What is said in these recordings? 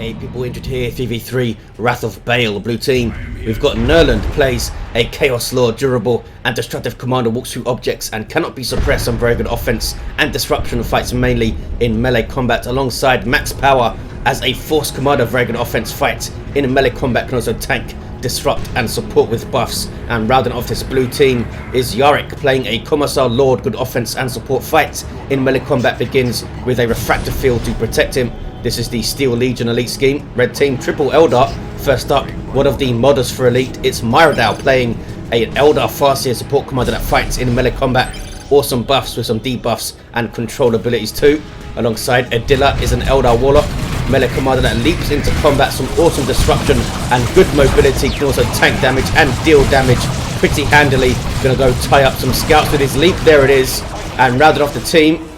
Hey people, injured here, 3v3, Wrath of Baal, blue team. We've got Nurland, plays a Chaos Lord, durable and destructive commander, walks through objects and cannot be suppressed on very good offense and disruption, fights mainly in melee combat, alongside Max Power as a Force commander, very good offense, fights in melee combat, can also tank, disrupt and support with buffs. And rounding off this blue team is Yarrick, playing a Commissar Lord, good offense and support, fights in melee combat, begins with a refractor field to protect him. This is the Steel Legion Elite scheme. Red team, triple Eldar. First up, one of the modders for Elite. It's Myrdal, playing an Eldar Farseer support commander that fights in melee combat. Awesome buffs with some debuffs and control abilities too. Alongside Adila is an Eldar Warlock, melee commander that leaps into combat, some awesome disruption and good mobility, can also tank damage and deal damage pretty handily. Gonna go tie up some scouts with his leap, there it is. And rounded off the team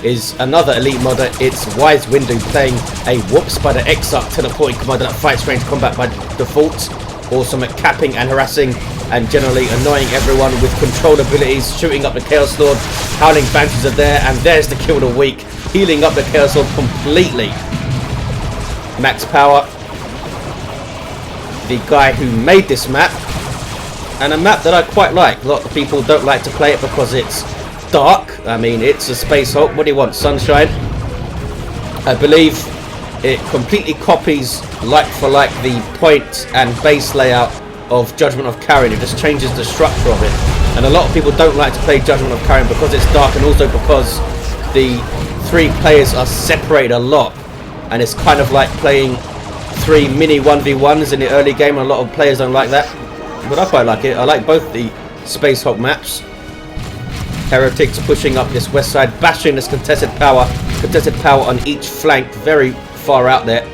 is another elite modder. It's Windu, playing a Whoops by the Exarch teleporting commander that fights range combat by default. Awesome at capping and harassing and generally annoying everyone with control abilities, shooting up the Chaos Lord. Howling Banshees are there, and there's the kill of the week, healing up the Chaos Lord completely. Max Power, the guy who made this map, and a map that I quite like. A lot of people don't like to play it because it's dark. I mean, it's a Space Hulk. What do you want? Sunshine? I believe it completely copies like for like the point and base layout of Judgment of Kharin. It just changes the structure of it. And a lot of people don't like to play Judgment of Kharin because it's dark, and also because the three players are separated a lot. And it's kind of like playing three mini 1v1s in the early game, and a lot of players don't like that. But I quite like it. I like both the Space Hulk maps. Heretics pushing up this west side, bashing this contested power on each flank, very far out there.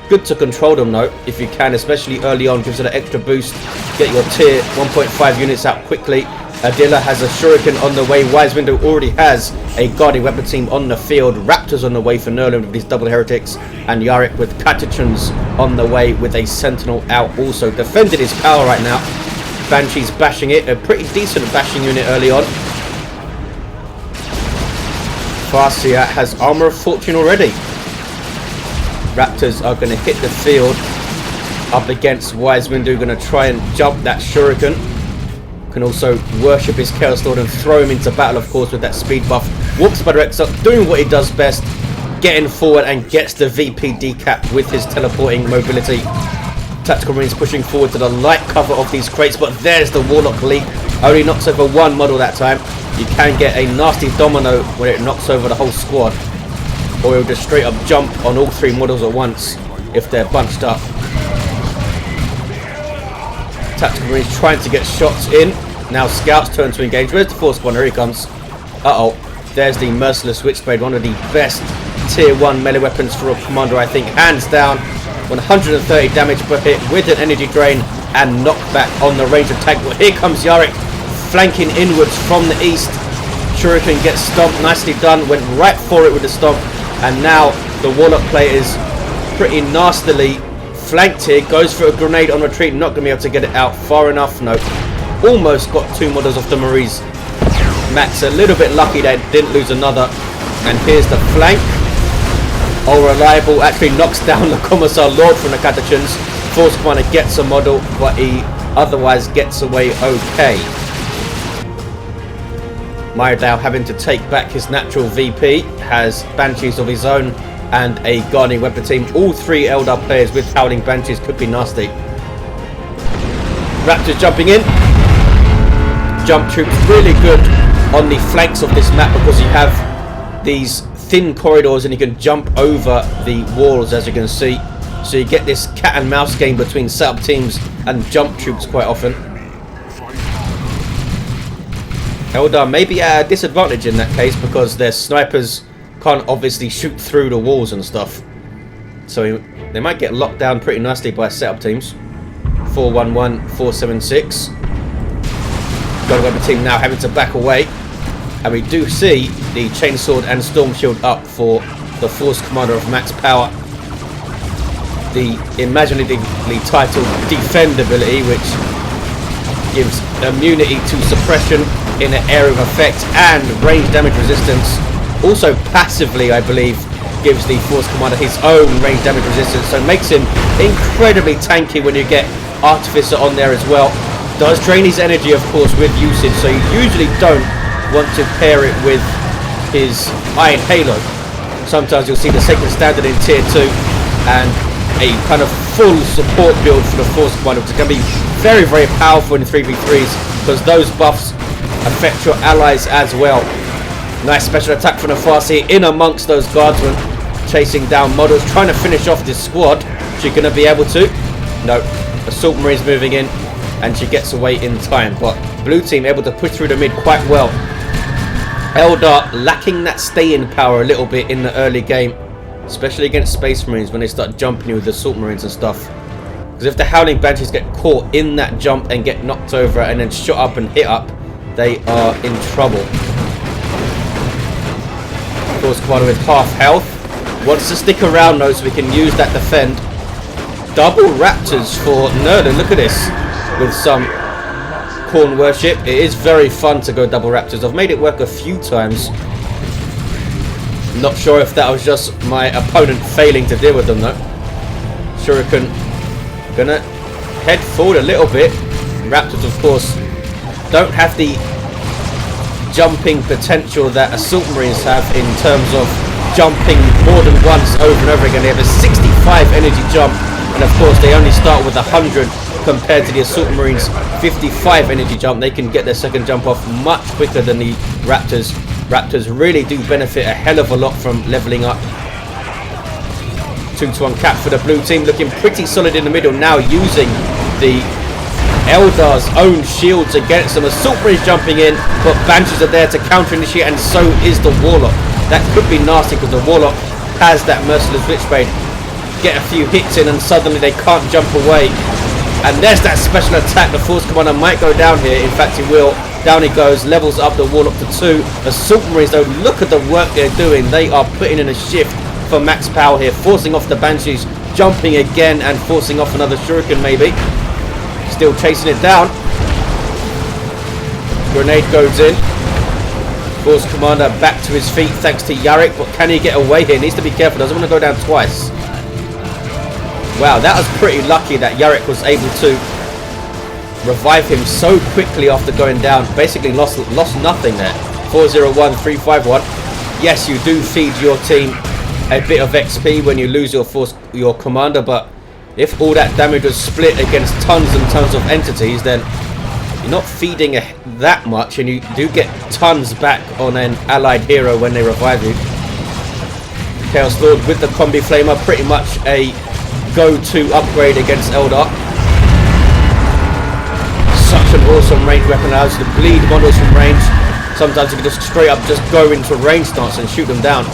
Good to control them though, if you can, especially early on, gives it an extra boost. Get your tier 1.5 units out quickly. Adila has a Shuriken on the way. Windu already has a guarding weapon team on the field. Raptors on the way for Nurland with these double heretics, and Yarrick with Catechans on the way with a Sentinel out also. Defending his power right now. Banshees bashing it, a pretty decent bashing unit early on. Farseer has Armor of Fortune already. Raptors are going to hit the field up against Windu, going to try and jump that Shuriken. Can also worship his Chaos Lord and throw him into battle, of course, with that speed buff. Walks by the Exarch, doing what he does best, getting forward and gets the VP decap with his teleporting mobility. Tactical Marines pushing forward to the light cover of these crates, but there's the Warlock leap. Only knocks over one model that time. You can get a nasty domino when it knocks over the whole squad, or it'll just straight up jump on all three models at once if they're bunched up. Tactical Marines trying to get shots in. Now Scouts turn to engage. Where's the Force one? Here he comes. Uh-oh. There's the Merciless Switchblade, one of the best tier 1 melee weapons for a commander, I think, hands down. 130 damage per hit with an energy drain and knockback on the range attack. Well, here comes Yarrick, flanking inwards from the east. Shuriken gets stomped, nicely done, went right for it with the stomp, and now the Warlock player is pretty nastily flanked here, goes for a grenade on retreat, not going to be able to get it out far enough. No, almost got two models off the Maries. Max a little bit lucky they didn't lose another, and here's the flank. All reliable, actually knocks down the Commissar Lord from the Catechans. Force commander gets a model, but he otherwise gets away okay. Myrdal, having to take back his natural VP, has Banshees of his own and a guarding weapon team. All three Eldar players with Howling Banshees could be nasty. Raptors jumping in. Jump troops really good on the flanks of this map because you have these thin corridors and you can jump over the walls, as you can see. So you get this cat and mouse game between setup teams and jump troops quite often. Eldar may be at a disadvantage in that case because their snipers can't obviously shoot through the walls and stuff. So they might get locked down pretty nicely by setup teams. 411, 476. Got a weapon team now having to back away. And we do see the Chainsword and Storm Shield up for the Force Commander of Max Power. The imaginatively titled Defend ability, which gives immunity to suppression in an area of effect and range damage resistance. Also passively, I believe, gives the Force Commander his own range damage resistance, so makes him incredibly tanky when you get Artificer on there as well. Does drain his energy, of course, with usage, so you usually don't want to pair it with his Iron Halo. Sometimes you'll see the Sacred Standard in tier 2 and a kind of full support build for the Force Commander, which can be very, very powerful in 3v3s because those buffs affect your allies as well. Nice special attack from the Farseer in amongst those guardsmen, chasing down models, trying to finish off this squad. Is she going to be able to? No. Assault Marines moving in, and she gets away in time. But blue team able to push through the mid quite well. Eldar lacking that staying power a little bit in the early game, especially against Space Marines when they start jumping you with the Assault Marines and stuff. Because if the Howling Banshees get caught in that jump and get knocked over and then shot up and hit up, they are in trouble. Force Commander with half health wants to stick around though, so we can use that defend. Double Raptors for Nurland. Look at this with some Khorne worship. It is very fun to go double Raptors. I've made it work a few times. Not sure if that was just my opponent failing to deal with them though. Shuriken gonna head forward a little bit. Raptors, of course, don't have the jumping potential that Assault Marines have in terms of jumping more than once over and over again. They have a 65 energy jump, and of course they only start with 100 compared to the Assault Marines 55 energy jump. They can get their second jump off much quicker than the Raptors. Raptors really do benefit a hell of a lot from leveling up. 2-1 cap for the blue team, looking pretty solid in the middle now, using the Eldar's own shields against them. Assault Marines jumping in, but Banshees are there to counter initiate, and so is the Warlock. That could be nasty because the Warlock has that merciless Witchblade. Get a few hits in and suddenly they can't jump away. And there's that special attack. The Force Commander might go down here. In fact, he will. Down he goes. Levels up the Warlock to 2. Assault Marines, though, look at the work they're doing. They are putting in a shift for max power here, forcing off the Banshees, jumping again and forcing off another Shuriken maybe. Still chasing it down. Grenade goes in. Force Commander back to his feet thanks to Yarrick, but can he get away here? Needs to be careful. Doesn't want to go down twice. Wow, that was pretty lucky that Yarrick was able to revive him so quickly after going down. Basically lost nothing there. 401, 351. Yes, you do feed your team a bit of XP when you lose your commander, but if all that damage was split against tons and tons of entities, then you're not feeding that much, and you do get tons back on an allied hero when they revive you. Chaos Lord with the Combi Flamer, pretty much a go-to upgrade against Eldar. Such an awesome range weapon, allows you to bleed models from range. Sometimes you can just straight up just go into a range stance and shoot them down.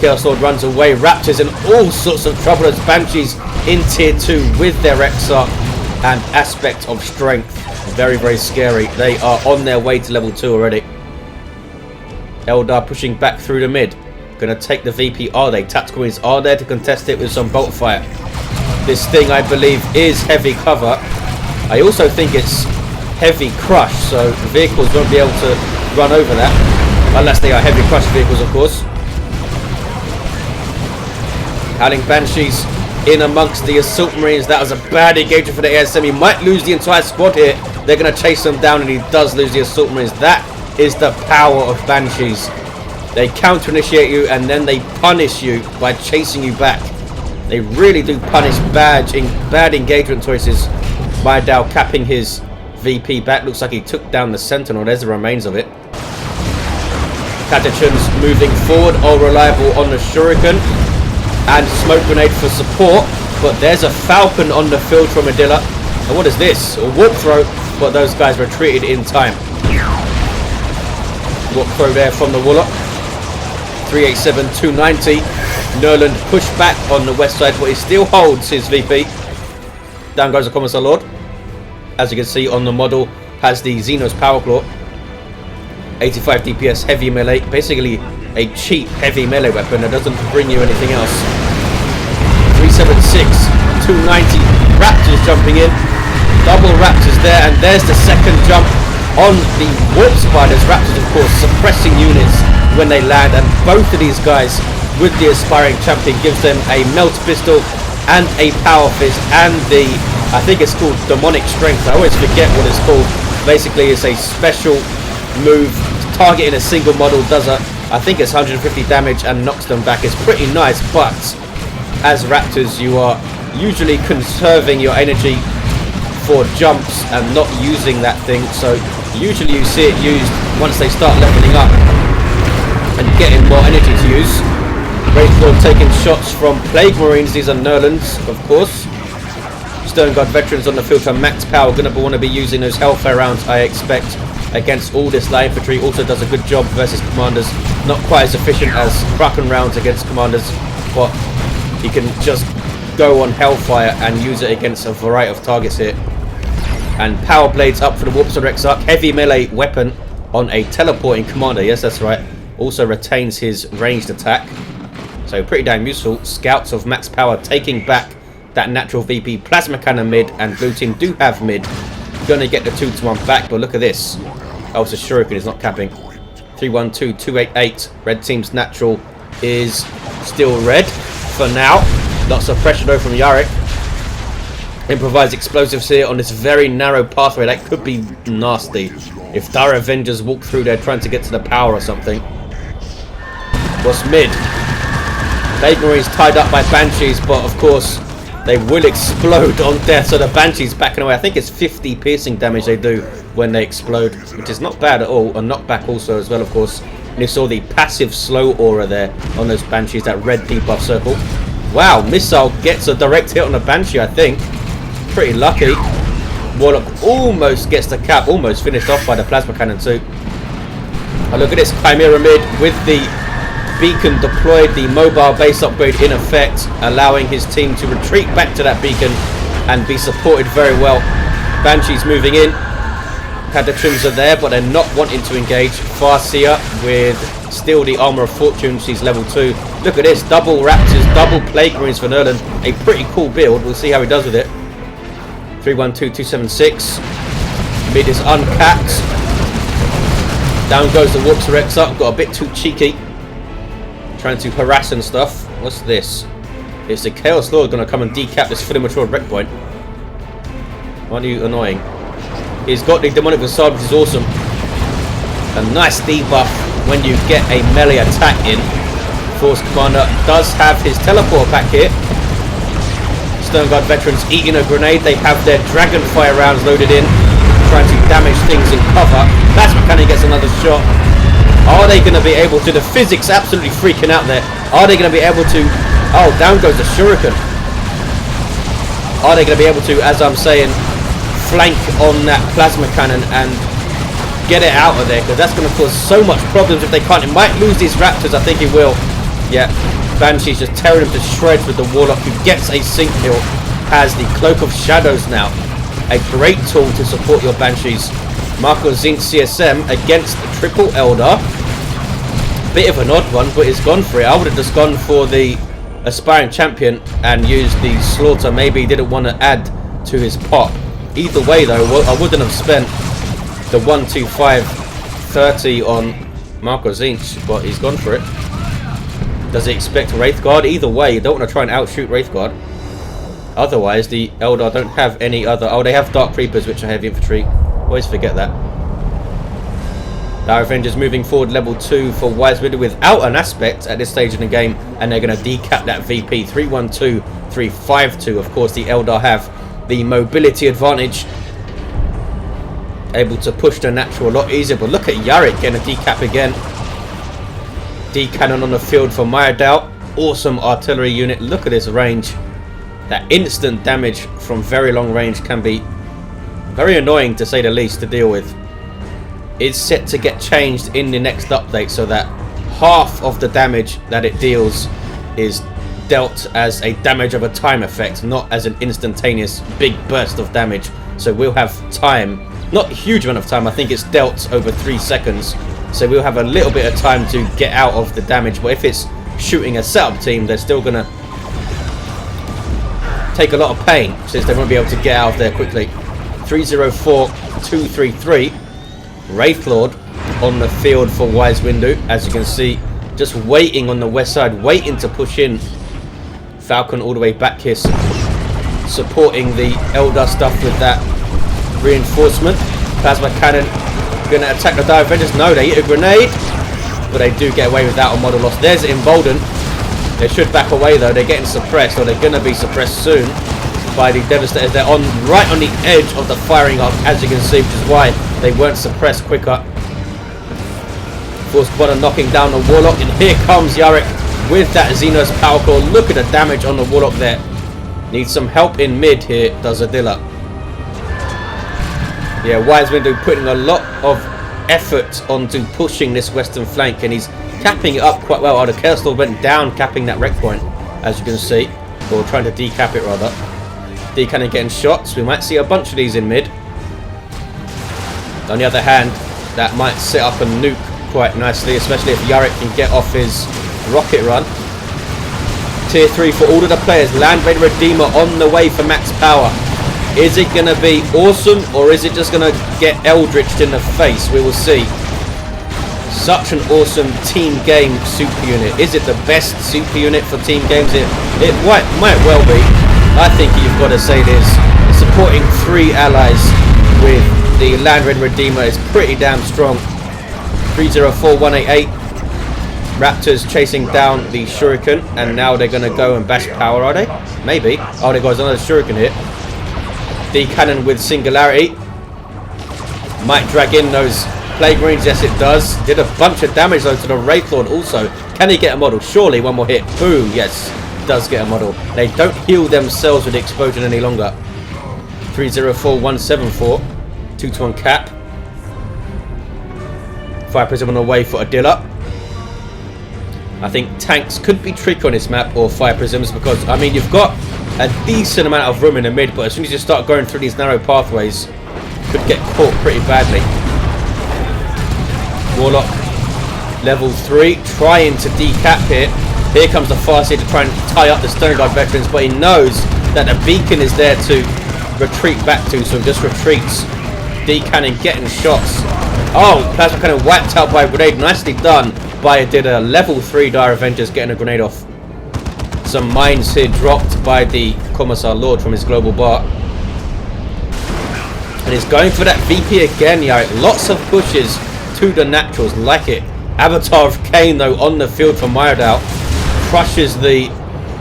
Chaos Lord runs away. Raptors in all sorts of trouble as Banshees in tier 2 with their Exarch and aspect of strength. Very, very scary. They are on their way to level 2 already. Eldar pushing back through the mid. Going to take the VP, are they? Tactical Marines are there to contest it with some bolt fire. This thing, I believe, is heavy cover. I also think it's heavy crush, so vehicles won't be able to run over that. Unless they are heavy crush vehicles, of course. Howling Banshees in amongst the Assault Marines. That was a bad engagement for the ASM. He might lose the entire squad here. They're going to chase him down, and he does lose the Assault Marines. That is the power of Banshees. They counter-initiate you, and then they punish you by chasing you back. They really do punish bad engagement choices. Myrdal capping his VP back. Looks like he took down the Sentinel. There's the remains of it. Catachans moving forward. All reliable on the Shuriken. And Smoke Grenade for support. But there's a Falcon on the field from Adila. And what is this? A Warp Throw. But those guys retreated in time. Warp Throw there from the Warlock. 387, 290. Nurland pushed back on the west side, but he still holds his VP. Down goes the Commissar Lord. As you can see on the model, has the Xenos Power Claw. 85 DPS heavy melee. Basically a cheap heavy melee weapon that doesn't bring you anything else. 376, 290. Raptors jumping in. Double Raptors there, and there's the second jump on the Warp Spiders. Raptors, of course, suppressing units when they land, and both of these guys with the aspiring champion gives them a melt pistol and a power fist and the, I think it's called demonic strength. I always forget what it's called. Basically it's a special move targeting a single model, does I think it's 150 damage and knocks them back. It's pretty nice, but as Raptors you are usually conserving your energy for jumps and not using that thing, so usually you see it used once they start leveling up and getting more energy to use. Wraithlord taking shots from Plague Marines. These are Nurlands, of course. Stone Guard veterans on the field for max power. Going to want to be using those Hellfire rounds, I expect, against all this light infantry. Also does a good job versus commanders. Not quite as efficient as Kraken rounds against commanders, but he can just go on Hellfire and use it against a variety of targets here. And Power Blades up for the Warps of Exarch. Heavy melee weapon on a teleporting commander. Yes, that's right. Also retains his ranged attack. So pretty damn useful. Scouts of max power taking back that natural VP. Plasma cannon mid, and blue team do have mid. Gonna get the 2-1 back, but look at this. Oh, it's a shuriken, it's not capping. 3-1-2, 2-8-8. Red team's natural is still red for now. Lots of pressure though from Yarrick. Improvised explosives here on this very narrow pathway. That could be nasty if Dire Avengers walk through there trying to get to the power or something. What's mid? Plague Marines tied up by Banshees, but of course they will explode on death, so the Banshees backing away. I think it's 50 piercing damage they do when they explode, which is not bad at all. A knockback also as well, of course. And you saw the passive slow aura there on those Banshees, that red debuff circle. Wow, missile gets a direct hit on the Banshee, I think. Pretty lucky. Warlock almost gets the cap, almost finished off by the plasma cannon too. Oh, look at this Chimera mid with the beacon deployed, the mobile base upgrade in effect, allowing his team to retreat back to that beacon and be supported very well. Banshees moving in. Catatrims are there, but they're not wanting to engage. Farseer with still the Armor of Fortune. She's level 2. Look at this. Double Raptors, double Plague Marines for Nurland. A pretty cool build. We'll see how he does with it. 3-1-2-2-7-6. Mid is uncapped. Down goes the Warps of Exarch. Got a bit too cheeky. Trying to harass and stuff. What's this? Is the Chaos Lord going to come and decap this fully matured wreck point? Aren't you annoying? He's got the Demonic Facade, which is awesome. A nice debuff when you get a melee attack in. Force Commander does have his teleport back here. Stone Guard veterans eating a grenade. They have their Dragonfire rounds loaded in, trying to damage things in cover. Plasma Cannon gets another shot. Are they going to be able to? The physics absolutely freaking out there. Are they going to be able to? Oh, down goes the shuriken. Are they going to be able to, as I'm saying, flank on that plasma cannon and get it out of there? Because that's going to cause so much problems if they can't. It might lose these Raptors. I think it will. Yeah, Banshee's just tearing them to shreds with the Warlock, who gets a sync kill. Has the Cloak of Shadows now. A great tool to support your Banshees. Marco Zint CSM against the triple Eldar. Bit of an odd one, but he's gone for it. I would have just gone for the aspiring champion and used the slaughter. Maybe he didn't want to add to his pot. Either way though, I wouldn't have spent the 125.30 on Marco Zint, but he's gone for it. Does he expect Wraithguard? Either way, you don't want to try and outshoot Wraithguard. Otherwise, the Eldar don't have any other... Oh, they have Dark Creepers, which are heavy infantry. Always forget that. Dire Avengers moving forward level 2 for Wise Windu without an aspect at this stage in the game, and they're going to decap that VP. 3-1-2, 3-5-2. Of course, the Eldar have the mobility advantage, able to push the natural a lot easier. But look at Yarrick getting a decap again. D-cannon on the field for Myrdal. Awesome artillery unit. Look at this range. That instant damage from very long range can be very annoying, to say the least, to deal with. It's set to get changed in the next update so that half of the damage that it deals is dealt as a damage of a time effect, not as an instantaneous big burst of damage. So we'll have time, not a huge amount of time. I think it's dealt over 3 seconds, so we'll have a little bit of time to get out of the damage. But if it's shooting a setup team, they're still gonna take a lot of pain, since they won't be able to get out of there quickly. 3-0-4-2-3-3. Wraithlord on the field for Wise Windu, as you can see, just waiting on the west side, waiting to push in. Falcon all the way back here, supporting the Eldar stuff with that reinforcement. Plasma cannon going to attack the Divers. No, they hit a grenade, but they do get away without a model loss. There's Emboldened. They should back away though. They're getting suppressed, or they're going to be suppressed soon by the Devastators. They're right on the edge of the firing arc, as you can see, which is why they weren't suppressed quicker. Force Squadron knocking down the Warlock, and here comes Yarrick with that Xenos Power Claw. Look at the damage on the Warlock there. Needs some help in mid here, does Adila. Yeah, Wise Windu putting a lot of effort onto pushing this western flank, and he's capping it up quite well. Oh, the Chaos Lord went down capping that wreck point, as you can see, or trying to decap it rather. D-cannon getting shots. We might see a bunch of these in mid. On the other hand, that might set up a nuke quite nicely, especially if Yarrick can get off his rocket run. Tier 3 for all of the players. Land Raider Redeemer on the way for max power. Is it going to be awesome, or is it just going to get eldritched in the face? We will see. Such an awesome team game super unit. Is it the best super unit for team games? It might well be. I think you've got to say this. Supporting 3 allies with the Land Raider Redeemer is pretty damn strong. 304188. Raptors chasing down the Shuriken, and now they're going to go and bash power, are they? Maybe. Oh, there goes another Shuriken here. D-cannon with Singularity. Might drag in those Plague Marines. Yes, it does. Did a bunch of damage though to the Wraith Lord also. Can he get a model? Surely one more hit. Boom. Yes, does get a model. They don't heal themselves with the explosion any longer. 304174. 2-to-1 cap. Fire Prism on the way for Adila. I think tanks could be tricky on this map, or Fire Prisms, because, I mean, you've got a decent amount of room in the mid, but as soon as you start going through these narrow pathways, could get caught pretty badly. Warlock, level 3, trying to decap here. Here comes the Farseer to try and tie up the Stone Guard veterans, but he knows that the beacon is there to retreat back to, so he just retreats. D-cannon getting shots. Oh, Plasma Cannon wiped out by a grenade. Nicely done by Adila. Level 3 Dire Avengers getting a grenade off. Some mines here dropped by the Commissar Lord from his global bar. And he's going for that VP again, Yarrick. Lots of pushes to the naturals, like it. Avatar of Cain, though, on the field for Myrdal. Crushes the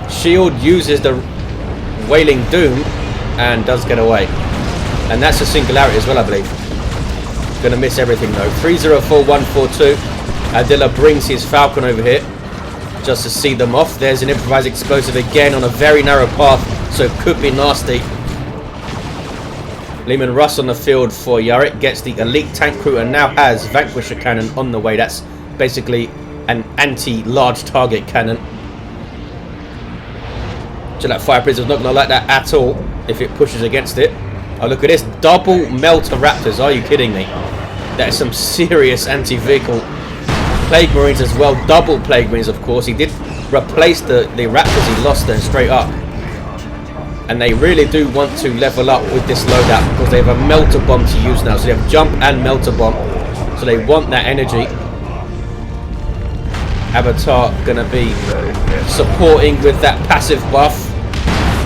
shield, uses the Wailing Doom, and does get away. And that's a Singularity as well, I believe. Gonna miss everything, though. 304142. Adila brings his Falcon over here just to see them off. There's an improvised explosive again on a very narrow path, so it could be nasty. Lehman Russ on the field for Yarrick, gets the elite tank crew and now has Vanquisher cannon on the way. That's basically an anti-large target cannon. So that Fire Prism's not going to like that at all if it pushes against it. Oh, look at this. Double Melter Raptors. Are you kidding me? That is some serious anti-vehicle. Plague Marines as well. Double Plague Marines, of course. He did replace the Raptors he lost then straight up. And they really do want to level up with this loadout because they have a Melter Bomb to use now. So they have Jump and Melter Bomb. So they want that energy. Avatar going to be supporting with that passive buff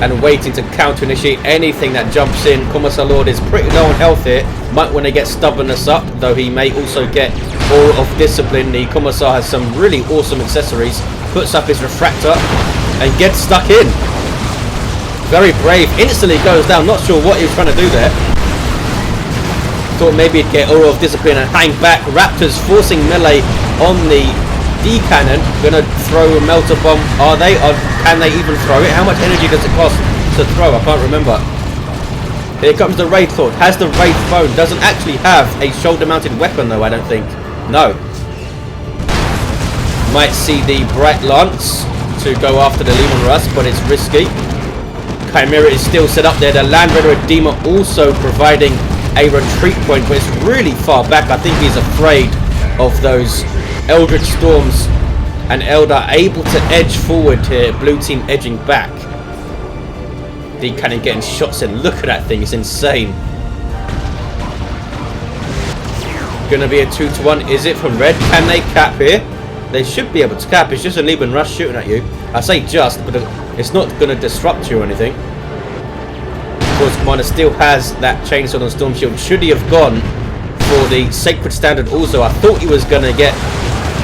and waiting to counter-initiate anything that jumps in. Commissar Lord is pretty low on health here. Might want to get Stubbornness up, though he may also get Aura of Discipline. The Commissar has some really awesome accessories. Puts up his Refractor and gets stuck in. Very brave. Instantly goes down. Not sure what he was trying to do there. Thought maybe he'd get Aura of Discipline and hang back. Raptors forcing melee on the D-cannon. Gonna throw a Melter Bomb. Are they? Or can they even throw it? How much energy does it cost to throw? I can't remember. Here comes the Wraith Lord. Has the Wraith Bone. Doesn't actually have a shoulder-mounted weapon though, I don't think. No. Might see the Bright Lance to go after the Lehman Russ, but it's risky. Chimera is still set up there. The Land Raider Redeemer also providing a retreat point, but it's really far back. I think he's afraid of those Eldritch Storms, and Eldar able to edge forward here. Blue team edging back. D-cannon getting shots in. Look at that thing, it's insane. Gonna be a 2-to-1. Is it from red? Can they cap here? they should be able to cap. It's just a Legion Rush shooting at you. I say just, but it's not going to disrupt you or anything. Of course, Commander still has that Chainsaw and Storm Shield. Should he have gone for the Sacred Standard also? I thought he was going to get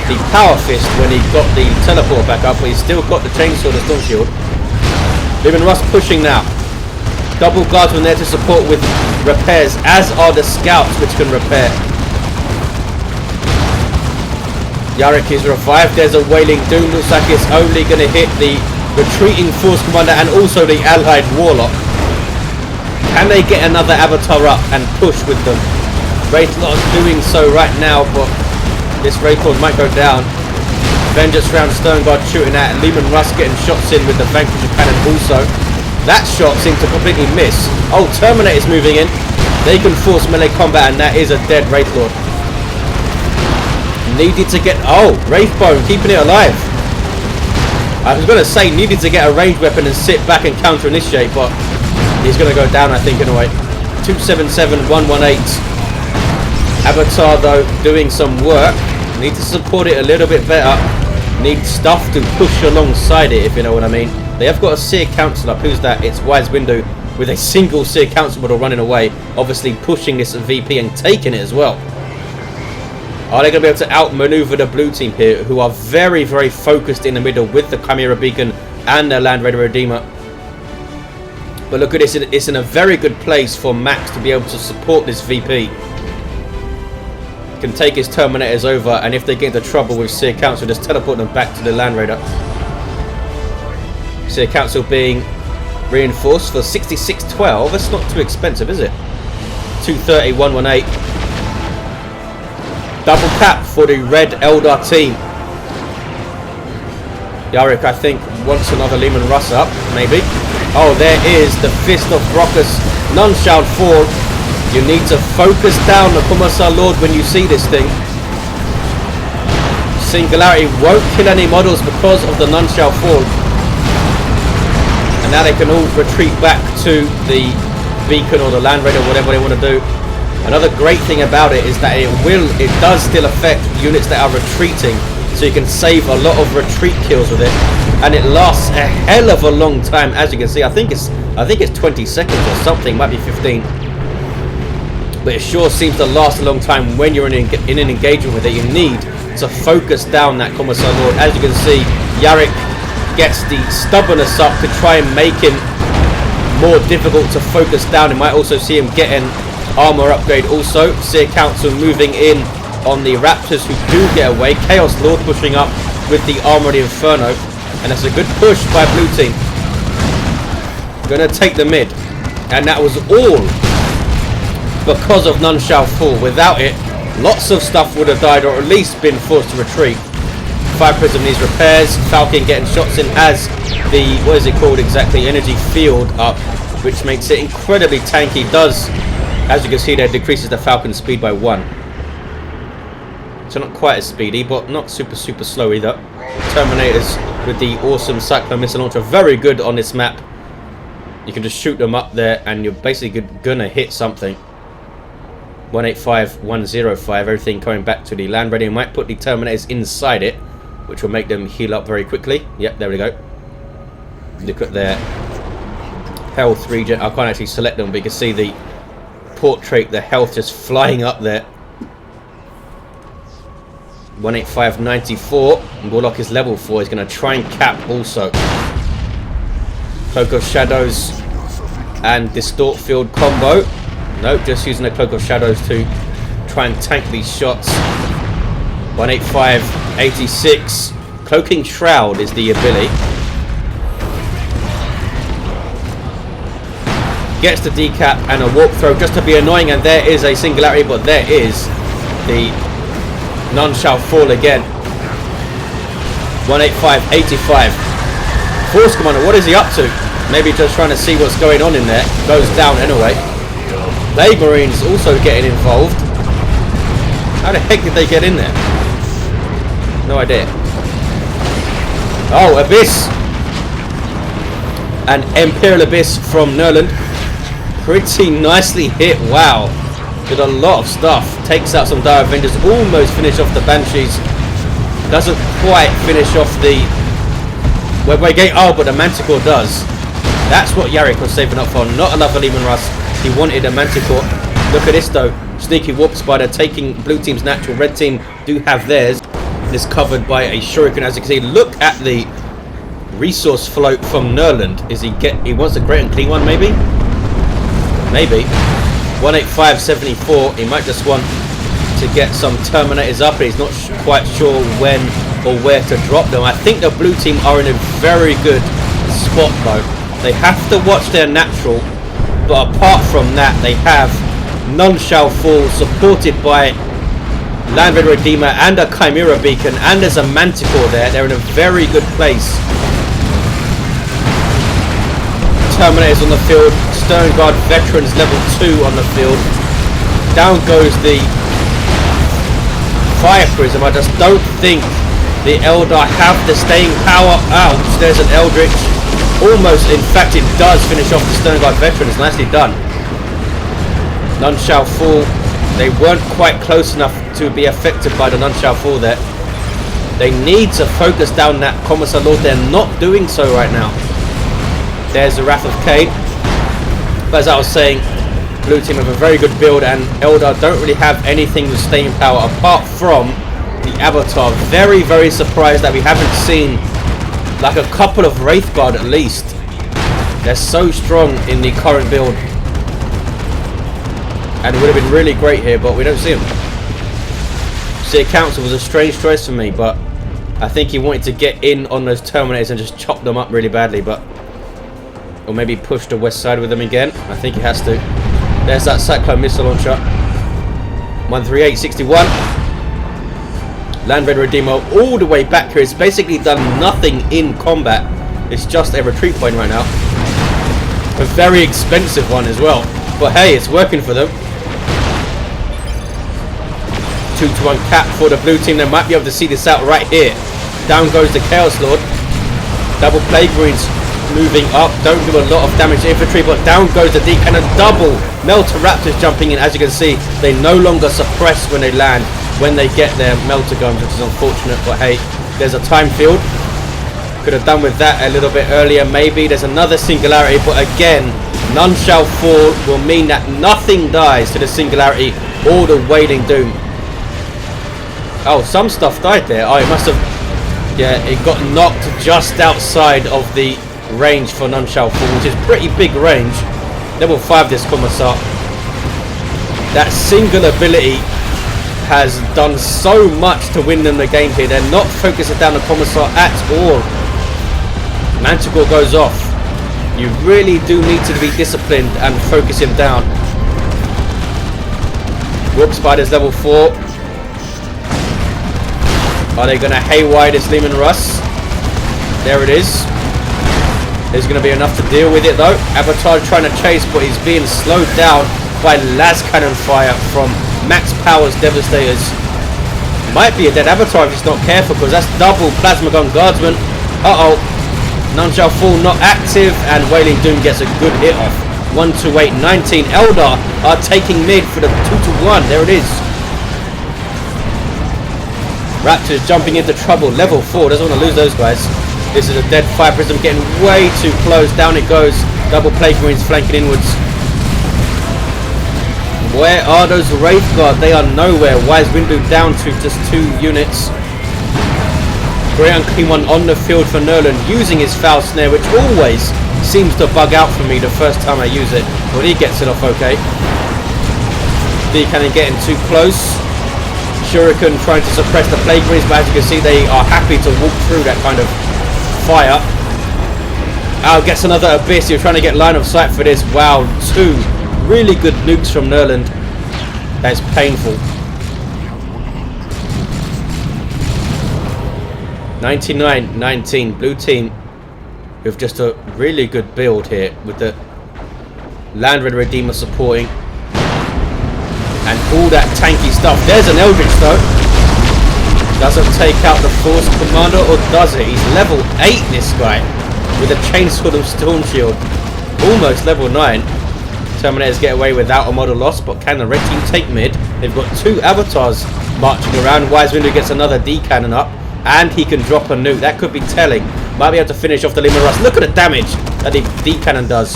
the Power Fist when he got the Teleport back up, but he's still got the Chainsaw and Storm Shield. Legion Rush pushing now. Double Guardsmen there to support with repairs, as are the Scouts, which can repair. Yarrick is revived. There's a Wailing Doom. Looks like it's only going to hit the retreating Force Commander and also the allied Warlock. Can they get another Avatar up and push with them? Wraithlord doing so right now, but this Wraithlord might go down. Vengeance round Sternguard shooting at. Leman Russ getting shots in with the Vanquisher Cannon also. That shot seemed to completely miss. Oh, Terminator's moving in. They can force melee combat, and that is a dead Wraithlord. Needed to get... Oh, Wraithbone keeping it alive. I was going to say needed to get a ranged weapon and sit back and counter-initiate, but he's going to go down, I think, in a way. 277, 118. Avatar, though, doing some work. Need to support it a little bit better. Need stuff to push alongside it, if you know what I mean. They have got a Seer Council up. Who's that? It's Wise Windu with a single Seer Council model running away. Obviously pushing this VP and taking it as well. Are they going to be able to outmaneuver the blue team here, who are very, very focused in the middle with the Chimera Beacon and the Land Raider Redeemer? But look at this. It's in a very good place for Max to be able to support this VP. Can take his Terminators over, and if they get into trouble with Seer Council, just teleport them back to the Land Raider. Seer Council being reinforced for 6612. That's not too expensive, is it? 230, 118. Double cap for the red Eldar team. Yarrick, I think, wants another Leman Russ up, maybe. Oh, there is the Fist of Brockus. None shall fall. You need to focus down the Commissar Lord when you see this thing. Singularity won't kill any models because of the None shall fall. And now they can all retreat back to the Beacon or the Land Raider, whatever they want to do. Another great thing about it is that it does still affect units that are retreating, so you can save a lot of retreat kills with it, and it lasts a hell of a long time. As you can see, I think it's 20 seconds or something, might be 15, but it sure seems to last a long time when you're in an engagement with it. You need to focus down that Commissar Lord. As you can see, Yarrick gets the stubbornness up to try and make him more difficult to focus down. You might also see him getting armor upgrade also. Seer Council moving in on the Raptors who do get away. Chaos Lord pushing up with the Armor of the Inferno, and that's a good push by blue team. Gonna take the mid, and that was all because of None Shall Fall. Without it, lots of stuff would have died, or at least been forced to retreat. Fire Prism needs repairs. Falcon getting shots in as the, what is it called exactly, energy field up, which makes it incredibly tanky. Does, as you can see there, decreases the Falcon's speed by 1. So not quite as speedy, but not super slow either. Terminators with the awesome Cyclone Missile Launcher, very good on this map. You can just shoot them up there and you're basically gonna hit something. 185, 105, everything coming back to the Land Raider. You might put the Terminators inside it, which will make them heal up very quickly. Yep, there we go. Look at their health regen. I can't actually select them, but you can see the portrait, the health just flying up there. 185, 94. Warlock is level 4. He's going to try and cap also. Cloak of Shadows and Distort Field combo. Nope, just using the Cloak of Shadows to try and tank these shots. 185, 86. Cloaking Shroud is the ability. Gets the decap and a warp throw just to be annoying, and there is a singularity, but there is the None Shall Fall again. 185, 85. Force Commander, what is he up to? Maybe just trying to see what's going on in there. Goes down anyway. Plague Marines also getting involved. How the heck did they get in there? No idea. Oh, Abyss. An Imperial Abyss from Nurland. Pretty nicely hit, wow. Did a lot of stuff. Takes out some Dire Avengers. Almost finished off the Banshees. Doesn't quite finish off the webway gate. Oh, but the Manticore does. That's what Yarrick was saving up for, not another Lehman Russ. He wanted a Manticore. Look at this though. Sneaky Warp Spider taking blue team's natural. Red team do have theirs. It's covered by a Shuriken, as you can see. Look at the resource float from Nurland. He wants a great and clean one, maybe? Maybe. 185.74. He might just want to get some Terminators up, but he's not quite sure when or where to drop them. I think the blue team are in a very good spot though. They have to watch their natural, but apart from that, they have None Shall Fall, supported by Landred Redeemer and a Chimera Beacon, and there's a Manticore there. They're in a very good place. Terminators on the field, Stern Guard Veterans level 2 on the field. Down goes the Fire Prism. I just don't think the Eldar have the staying power. Ouch, there's an Eldritch. Almost, in fact it does finish off the Stern Guard Veterans. Nicely done. None Shall Fall. They weren't quite close enough to be affected by the None Shall Fall there. They need to focus down that Commissar Lord. They're not doing so right now. There's the Wrath of Cain. But as I was saying, blue team have a very good build, and Eldar don't really have anything with staying power apart from the Avatar. Very, very surprised that we haven't seen like a couple of Wraith Guard at least. They're so strong in the current build. And it would have been really great here, but we don't see him. Seer Council was a strange choice for me, but I think he wanted to get in on those Terminators and just chop them up really badly, but or maybe push the west side with them again. I think he has to. There's that Cyclone missile launcher. 138.61. Landred Redeemer all the way back here. It's basically done nothing in combat. It's just a retreat point right now. A very expensive one as well. But hey, it's working for them. 2-1 cap for the blue team. They might be able to see this out right here. Down goes the Chaos Lord. Double Plague Marines moving up. Don't do a lot of damage to infantry, but down goes the D cannon. Double Melter Raptors jumping in. As you can see, they no longer suppress when they land, when they get their Melter guns, which is unfortunate. But hey, there's a time field. Could have done with that a little bit earlier maybe. There's another Singularity, but again, None Shall Fall will mean that nothing dies to the Singularity or the Wailing Doom. Oh, some stuff died there. Oh, it must have... Yeah, it got knocked just outside of the range for None Shall Fall, which is pretty big range. Level 5 this Commissar. That single ability has done so much to win them the game here. They're not focusing down the Commissar at all. Manticore goes off. You really do need to be disciplined and focus him down. Warp Spider's level 4. Are they going to haywire this Lehman Russ? There it is. There's going to be enough to deal with it though. Avatar trying to chase, but he's being slowed down by las cannon fire from Max Power's Devastators. Might be a dead Avatar if he's not careful, because that's double Plasma Gun Guardsman. Uh-oh. None Shall Fall not active, and Wailing Doom gets a good hit off. 128.19. Eldar are taking mid for the 2-1. There it is. Raptors jumping into trouble. Level 4. Doesn't want to lose those guys. This is a dead Fire Prism getting way too close. Down it goes. Double Plague Marines flanking inwards. Where are those Wraith Guard? They are nowhere. Why is Windu down to just 2 units? Great Unclean One on the field for Nurland, using his Foul Snare, which always seems to bug out for me the first time I use it. But he gets it off okay. D-Cannon getting too close. Shuriken trying to suppress the Plague Marines, but as you can see, they are happy to walk through that kind of fire. Al gets another Abyss. You're trying to get line of sight for this. Wow, 2 really good nukes from Nurland. That's painful. 99-19. Blue team with just a really good build here with the Landred Redeemer supporting and all that tanky stuff. There's an Eldritch though. Doesn't take out the Force Commander, or does it? He's level 8 this guy with a Chainsword and Storm Shield. Almost level 9. Terminators get away without a model loss, but can the red team take mid? They've got 2 Avatars marching around. Wise Windu gets another D cannon up. And he can drop a nuke. That could be telling. Might be able to finish off the Leman Russ. Look at the damage that the deep cannon does.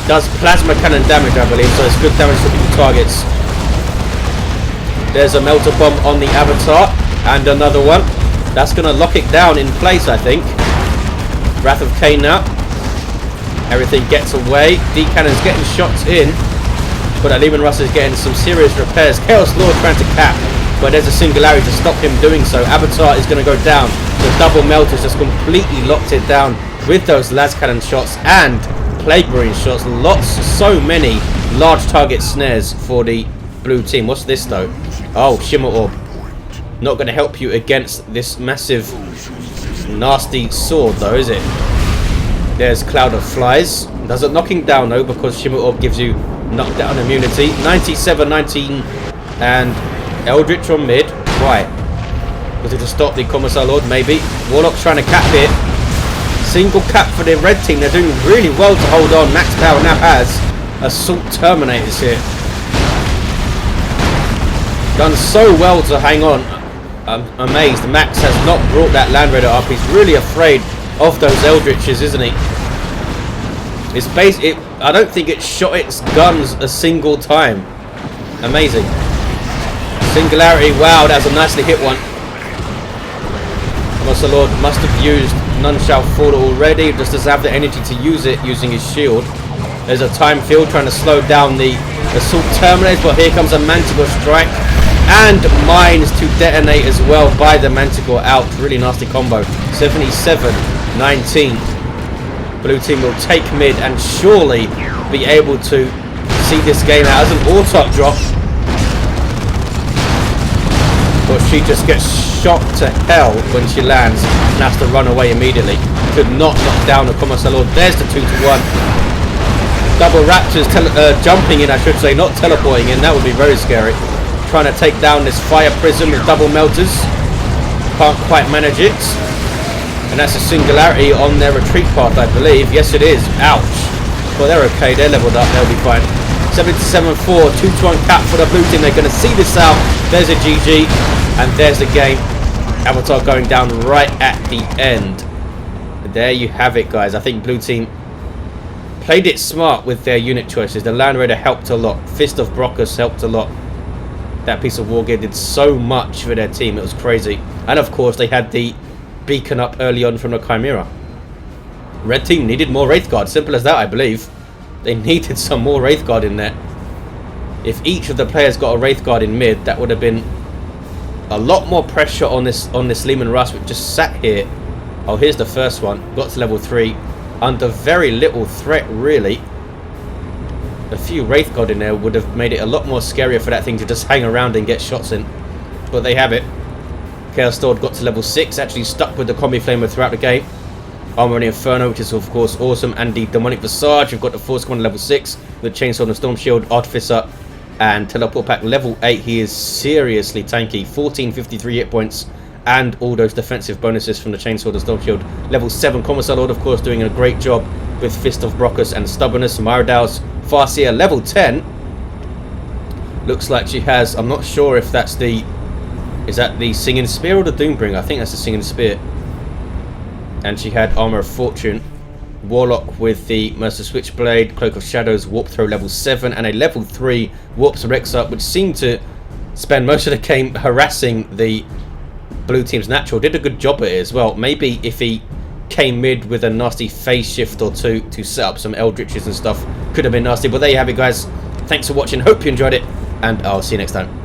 Does plasma cannon damage, I believe. So it's good damage to people targets. There's a melter bomb on the Avatar. And another one. That's going to lock it down in place, I think. Wrath of Cain now. Everything gets away. Deep cannon's getting shots in. But that Leman Russ is getting some serious repairs. Chaos Lord trying to cap. But there's a singularity to stop him doing so. Avatar is going to go down. The double melters just completely locked it down with those las cannon shots and plague marine shots. So many large target snares for the blue team. What's this though? Oh, Shimmer Orb. Not going to help you against this massive, nasty sword though, is it? There's Cloud of Flies. Doesn't knock him down though, because Shimmer Orb gives you knockdown immunity. 97, 19, and Eldritch on mid. Why? Was it to stop the Commissar Lord? Maybe. Warlock's trying to cap it. Single cap for the red team. They're doing really well to hold on. Max Power now has Assault Terminators here. Done so well to hang on. I'm amazed. Max has not brought that Land Raider up. He's really afraid of those Eldritches, isn't he? It's basically, I don't think it shot its guns a single time. Amazing. Singularity, wow, that's a nicely hit one. Commissar Lord must have used None Shall Fall already, just doesn't have the energy to use it using his shield. There's a time field trying to slow down the Assault Terminators, but here comes a Manticore strike. And mines to detonate as well by the Manticore. Out, really nasty combo. 77-19. Blue team will take mid and surely be able to see this game out as an auto drop. But she just gets shot to hell when she lands and has to run away immediately. Could not knock down the Commissar Lord. There's the 2-to-1. Double Raptors jumping in, I should say, not teleporting in. That would be very scary. Trying to take down this fire prison with double melters. Can't quite manage it. And that's a singularity on their retreat path, I believe. Yes, it is. Ouch. Well, they're okay. They're leveled up. They'll be fine. 77-4. 2-to-1 cap for the blue team. They're going to see this out. There's a GG. And there's the game. Avatar going down right at the end. There you have it, guys. I think blue team played it smart with their unit choices. The Land Raider helped a lot. Fist of Brockus helped a lot. That piece of war gear did so much for their team. It was crazy. And of course, they had the beacon up early on from the Chimera. Red team needed more Wraith Guard. Simple as that, I believe. They needed some more Wraith Guard in there. If each of the players got a Wraith Guard in mid, that would have been a lot more pressure on this Leman Russ, which just sat here. Oh, here's the first one. Got to level 3. Under very little threat, really. A few Wraith God in there would have made it a lot more scarier for that thing to just hang around and get shots in. But they have it. Chaos Lord got to level 6, actually stuck with the Combi Flamer throughout the game. Armor and Inferno, which is of course awesome. And the Demonic Visage, you've got the Force Commander level 6, with Chainsaw and Storm Shield, Artificer, and Teleport Pack level 8. He is seriously tanky. 1453 hit points. And all those defensive bonuses from the Chainsaw and Storm Shield. Level 7 Commissar Lord, of course, doing a great job with Fist of Brockus and Stubbornness. Myrdal's Farseer level 10. Looks like she has, I'm not sure if that's the, is that the Singing Spear or the Doombringer? I think that's the Singing Spear. And she had Armor of Fortune. Warlock with the Mercer Switchblade, Cloak of Shadows, Warp Throw level 7, and a level 3 Warps Rex up, which seemed to spend most of the game harassing the blue team's natural. Did a good job at it as well. Maybe if he came mid with a nasty phase shift or two to set up some Eldritches and stuff, could have been nasty. But there you have it, guys. Thanks for watching. Hope you enjoyed it, and I'll see you next time.